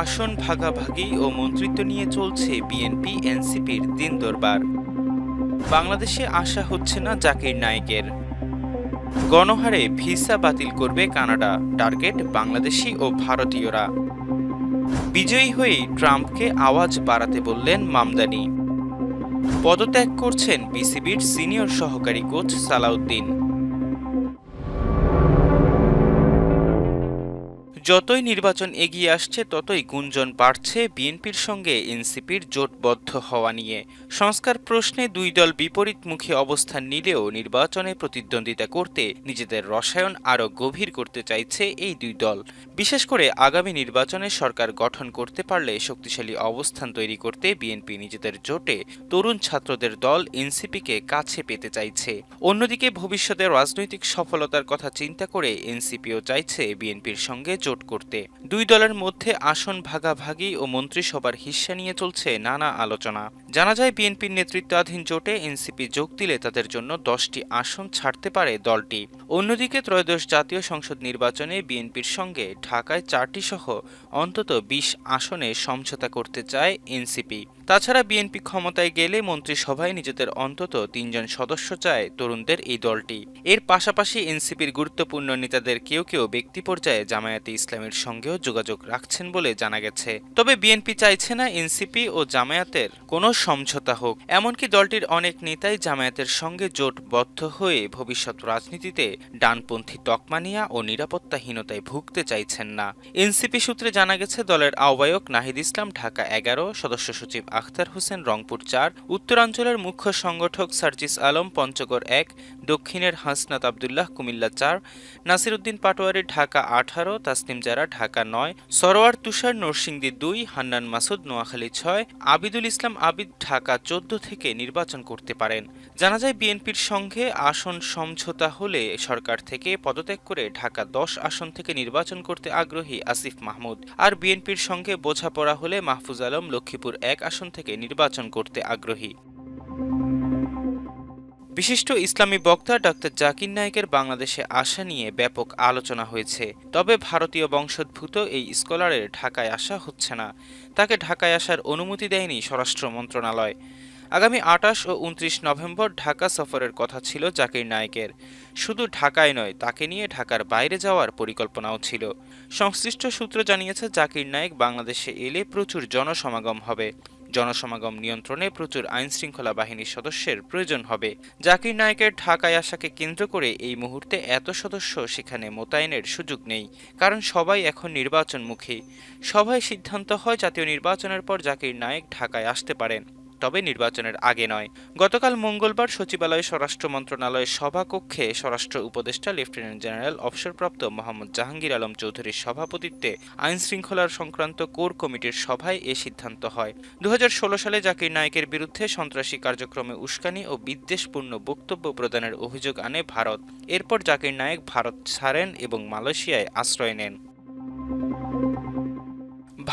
আসন ভাগাভাগি ও মন্ত্রিত্ব নিয়ে চলছে বিএনপি এনসিপির দিন দরবার। বাংলাদেশে আসা হচ্ছে না জাকির নায়েকের। গণহারে ভিসা বাতিল করবে কানাডা, টার্গেট বাংলাদেশি ও ভারতীয়রা। বিজয়ী হয়েই ট্রাম্পকে আওয়াজ বাড়াতে বললেন মামদানি। পদত্যাগ করছেন বিসিবির সিনিয়র সহকারী কোচ সালাউদ্দিন। যতই নির্বাচন এগিয়ে আসছে ততই গুঞ্জন বাড়ছে বিএনপির সঙ্গে এনসিপির জোটবদ্ধ হওয়া নিয়ে। সংস্কার প্রশ্নে দুই দল বিপরীতমুখী অবস্থান নিলেও নির্বাচনে প্রতিদ্বন্দ্বিতা করতে নিজেদের রসায়ন আরও গভীর করতে চাইছে এই দুই দল। বিশেষ করে আগামী নির্বাচনে সরকার গঠন করতে পারলে শক্তিশালী অবস্থান তৈরি করতে বিএনপি নিজেদের জোটে তরুণ ছাত্রদের দল এনসিপিকে কাছে পেতে চাইছে। অন্যদিকে ভবিষ্যতে রাজনৈতিক সফলতার কথা চিন্তা করে এনসিপিও চাইছে বিএনপির সঙ্গে জোট করতে। দুই দলের মধ্যে আসন ভাগাভাগি ও মন্ত্রিসভার হিস্সা নিয়ে চলছে নানা আলোচনা। জানা যায় বিএনপির নেতৃত্বাধীন জোটে এনসিপি যোগ দিলে তাদের জন্য 10টি আসন ছাড়তে পারে দলটি। অন্যদিকে ত্রয়োদশ জাতীয় সংসদ নির্বাচনে বিএনপির সঙ্গে ঢাকায় 4টি সহ অন্তত 20 আসনে সমঝোতা করতে চায় এনসিপি। তাছাড়া বিএনপি ক্ষমতায় গেলে মন্ত্রিসভায় নিজেদের অন্তত 3 জন সদস্য চায় তরুণদের এই দলটি। এর পাশাপাশি এনসিপির গুরুত্বপূর্ণ নেতাদের কেউ কেউ ব্যক্তি পর্যায়ে জামায়াতে ইসলামের সঙ্গেও যোগাযোগ রাখছেন বলে জানা গেছে। তবে বিএনপি চাইছে না এনসিপি ও জামায়াতের কোনো সমঝোতা হোক। এমনকি দলটির অনেক নেতাই জামায়াতের সঙ্গে জোটবদ্ধ হয়ে ভবিষ্যৎ রাজনীতিতে ডানপন্থী তকমানিয়া ও নিরাপত্তাহীনতায় ভুগতে চাইছেন না। এনসিপি সূত্রে জানা গেছে দলের আহ্বায়ক নাহিদ ইসলাম ঢাকা 11, সদস্য সচিব আখতার হোসেন রংপুর 4, উত্তরাঞ্চলের মুখ্য সংগঠক সার্জিস আলম পঞ্চগড় 1, দক্ষিণের হাসনাত আবদুল্লাহ কুমিল্লা 4, নাসির উদ্দিন পাটোয়ারি ঢাকা 18, তাসনিম জারা ঢাকা 9, সরোয়ার তুষার নরসিংদী 2, হান্নান মাসুদ নোয়াখালী 6, আবিদুল ইসলাম আবিদ ঢাকা 14 থেকে নির্বাচন করতে পারেন। জানা যায় বিএনপির সঙ্গে আসন সমঝোতা হলে সরকার থেকে পদত্যাগ করে ঢাকা 10 আসন থেকে নির্বাচন করতে আগ্রহী আসিফ মাহমুদ, আর বিএনপির সঙ্গে বোঝাপড়া হলে মাহফুজ আলম লক্ষ্মীপুর 1 আসন থেকে নির্বাচন করতে আগ্রহী। বিশিষ্ট ইসলামী বক্তা ডক্টর জাকির নায়েকের বাংলাদেশে আসা নিয়ে ব্যাপক আলোচনা হয়েছে। তবে ভারতীয় বংশোদ্ভূত এই স্কলারের ঢাকায় আসা হচ্ছে না। তাকে ঢাকায় আসার অনুমতি দেয়নি স্বরাষ্ট্র মন্ত্রণালয়। আগামী 28 ও 29 নভেম্বর ঢাকা সফরের কথা ছিল জাকির নায়েকের। শুধু ঢাকায় নয়, তাকে নিয়ে ঢাকার বাইরে যাওয়ার পরিকল্পনাও ছিল। সংশ্লিষ্ট সূত্র জানিয়েছে জাকির নায়েক বাংলাদেশে এলে প্রচুর জনসমাগম হবে। জনসমাগম নিয়ন্ত্রণে প্রচুর আইনশৃঙ্খলা বাহিনীর সদস্যের প্রয়োজন হবে। জাকির নায়েকের ঢাকায় আসাকে কেন্দ্র করে এই মুহূর্তে এত সদস্য সেখানে মোতায়েনের সুযোগ নেই, কারণ সবাই এখন নির্বাচনমুখী। সভায় সিদ্ধান্ত হয় জাতীয় নির্বাচনের পর জাকির নায়েক ঢাকায় আসতে পারেন, তবে নির্বাচনের আগে নয়। গতকাল মঙ্গলবার সচিবালয়ে স্বরাষ্ট্র মন্ত্রণালয়ের সভাকক্ষে স্বরাষ্ট্র উপদেষ্টা লেফটেন্যান্ট জেনারেল অবসরপ্রাপ্ত মোহাম্মদ জাহাঙ্গীর আলম চৌধুরীর সভাপতিত্বে আইন শৃঙ্খলার সংক্রান্ত কোর কমিটির সভায় এ সিদ্ধান্ত হয়। 2016 সালে জাকির নায়েকের বিরুদ্ধে সন্ত্রাসী কার্যক্রমে উস্কানি ও বিদ্বেষপূর্ণ বক্তব্য প্রদানের অভিযোগ আনে ভারত। এরপর জাকির নায়েক ভারত ছাড়েন এবং মালয়েশিয়ায় আশ্রয় নেন।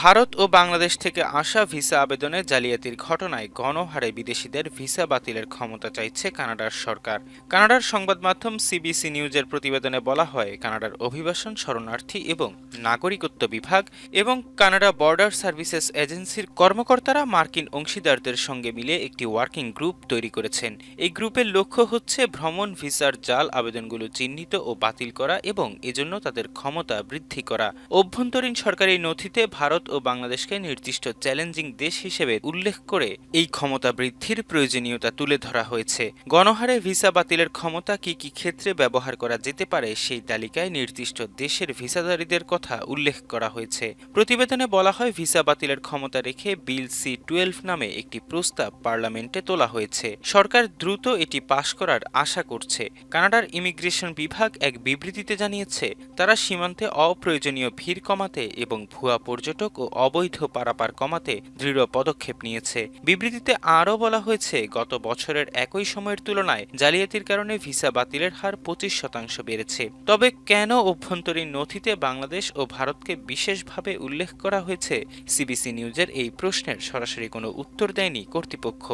ভারত ও বাংলাদেশ থেকে আসা ভিসা আবেদনে জালিয়াতির ঘটনায় গণহারে বিদেশিদের ভিসা বাতিলের ক্ষমতা চাইছে কানাডার সরকার। কানাডার সংবাদ মাধ্যম সিবিসি নিউজের প্রতিবেদনে বলা হয়, কানাডার অভিবাসন, শরণার্থী এবং নাগরিকত্ব বিভাগ এবং কানাডা বর্ডার সার্ভিসেস এজেন্সির কর্মকর্তারা মার্কিন অংশীদারদের সঙ্গে মিলে একটি ওয়ার্কিং গ্রুপ তৈরি করেছেন। এই গ্রুপের লক্ষ্য হচ্ছে ভ্রমণ ভিসার জাল আবেদনগুলো চিহ্নিত ও বাতিল করা এবং এজন্য তাদের ক্ষমতা বৃদ্ধি করা। অভ্যন্তরীণ সরকারি নথিতে ভারত ও বাংলাদেশকে নির্দিষ্ট চ্যালেঞ্জিং দেশ হিসেবে উল্লেখ করে এই ক্ষমতা বৃদ্ধির প্রয়োজনীয়তা তুলে ধরা হয়েছে। গণহারে ভিসা বাতিলের ক্ষমতা কি কি ক্ষেত্রে ব্যবহার করা যেতে পারে সেই তালিকায় নির্দিষ্ট দেশের ভিসাধারীদের কথা উল্লেখ করা হয়েছে। প্রতিবেদনে বলা হয়, ভিসা বাতিলের ক্ষমতা রেখে বিল C-12 নামে একটি প্রস্তাব পার্লামেন্টে তোলা হয়েছে। সরকার দ্রুত এটি পাশ করার আশা করছে। কানাডার ইমিগ্রেশন বিভাগ এক বিবৃতিতে জানিয়েছে, তারা সীমান্তে অপ্রয়োজনীয় ভিড় কমাতে এবং ভুয়া পর্যটক ও অবৈধ পারাপার কমাতে দৃঢ় পদক্ষেপ নিয়েছে। বিবৃতিতে আরও বলা হয়েছে, গত বছরের একই সময়ের তুলনায় জালিয়াতির কারণে ভিসা বাতিলের হার 25% বেড়েছে। তবে কেন অভ্যন্তরীণ নথিতে বাংলাদেশ ও ভারতকে বিশেষভাবে উল্লেখ করা হয়েছে, সিবিসি নিউজের এই প্রশ্নের সরাসরি কোনো উত্তর দেয়নি কর্তৃপক্ষ।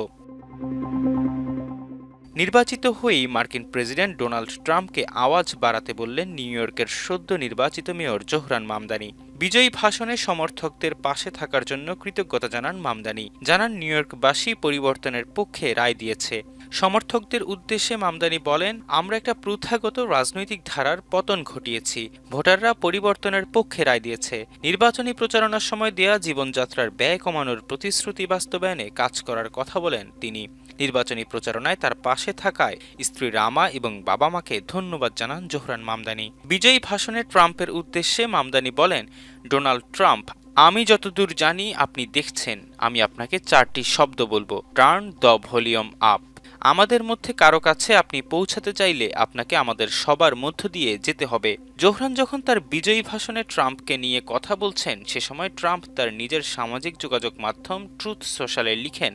নির্বাচিত হয়েই মার্কিন প্রেসিডেন্ট ডোনাল্ড ট্রাম্পকে আওয়াজ বাড়াতে বললেন নিউ ইয়র্কের সদ্য নির্বাচিত মেয়র জোহরান মামদানি। বিজয়ী ভাষণে সমর্থকদের পাশে থাকার জন্য কৃতজ্ঞতা জানান মামদানি। জানান নিউ ইয়র্কবাসী পরিবর্তনের পক্ষে রায় দিয়েছে। সমর্থকদের উদ্দেশ্যে মামদানি বলেন, আমরা একটা প্রথাগত রাজনৈতিক ধারার পতন ঘটিয়েছি। ভোটাররা পরিবর্তনের পক্ষে রায় দিয়েছে। নির্বাচনী প্রচারণার সময় দেয়া জীবনযাত্রার ব্যয় কমানোর প্রতিশ্রুতি বাস্তবায়নে কাজ করার কথা বলেন তিনি। নির্বাচনী প্রচারণায় তার পাশে থাকায় স্ত্রী রামা এবং বাবা মাকে ধন্যবাদ জানান জোহরান মামদানি। বিজয়ী ভাষণে ট্রাম্পের উদ্দেশ্যে মামদানি বলেন, ডোনাল্ড ট্রাম্প, আমি যতদূর জানি আপনি দেখছেন, আমি আপনাকে 4টি শব্দ বলবো, টার্ন দ্য ভলিউম আপ। আমাদের মধ্যে কারো কাছে আপনি পৌঁছাতে চাইলে আপনাকে আমাদের সবার মধ্য দিয়ে যেতে হবে। জোহরান যখন তার বিজয়ী ভাষণে ট্রাম্পকে নিয়ে কথা বলছেন, সে সময় ট্রাম্প তার নিজের সামাজিক যোগাযোগ মাধ্যম ট্রুথ সোশ্যালে লিখেন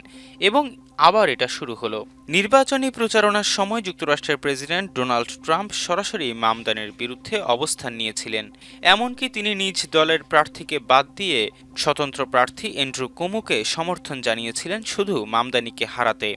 এবং আবার এটা শুরু হলো। নির্বাচনী প্রচারণার সময় যুক্তরাষ্ট্রের প্রেসিডেন্ট ডোনাল্ড ট্রাম্প সরাসরি মামদানির বিরুদ্ধে অবস্থান নিয়েছিলেন। এমনকি তিনি নিজ দলের প্রার্থীকে বাদ দিয়ে স্বতন্ত্র প্রার্থী অ্যান্ড্রু কুমোকে সমর্থন জানিয়েছিলেন শুধু মামদানিকে হারাতে।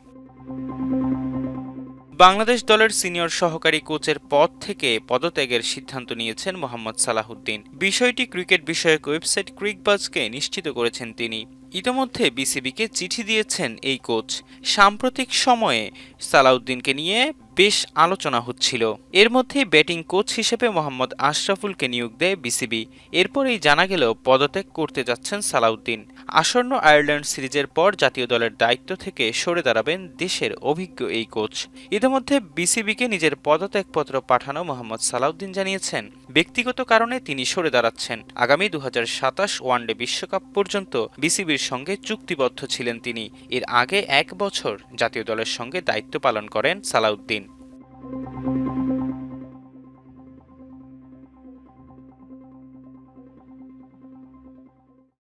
বাংলাদেশ দলের সিনিয়র সহকারী কোচের পদ থেকে পদত্যাগের সিদ্ধান্ত নিয়েছেন মোহাম্মদ সালাহউদ্দিন। বিষয়টি ক্রিকেট বিষয়ক ওয়েবসাইট ক্রিকবাজকে নিশ্চিত করেছেন তিনি। ইতোমধ্যে বিসিবিকে চিঠি দিয়েছেন এই কোচ। সাম্প্রতিক সময়ে সালাহউদ্দিনকে নিয়ে বেশ আলোচনা হচ্ছিল। এর মধ্যে ব্যাটিং কোচ হিসেবে মোহাম্মদ আশরাফুলকে নিয়োগ দেয় বিসিবি। এরপরেই জানা গেল পদত্যাগ করতে যাচ্ছেন সালাহউদ্দিন। আসন্ন আয়ারল্যান্ড সিরিজের পর জাতীয় দলের দায়িত্ব থেকে সরে দাঁড়াবেন দেশের অভিজ্ঞ এই কোচ। ইতিমধ্যে বিসিবিকে নিজের পদত্যাগপত্র পাঠানো মোহাম্মদ সালাহউদ্দিন জানিয়েছেন, ব্যক্তিগত কারণে তিনি সরে দাঁড়াচ্ছেন। আগামী 2027 ওয়ানডে বিশ্বকাপ পর্যন্ত বিসিবির সঙ্গে চুক্তিবদ্ধ ছিলেন তিনি। এর আগে 1 বছর জাতীয় দলের সঙ্গে দায়িত্ব পালন করেন সালাহউদ্দিন।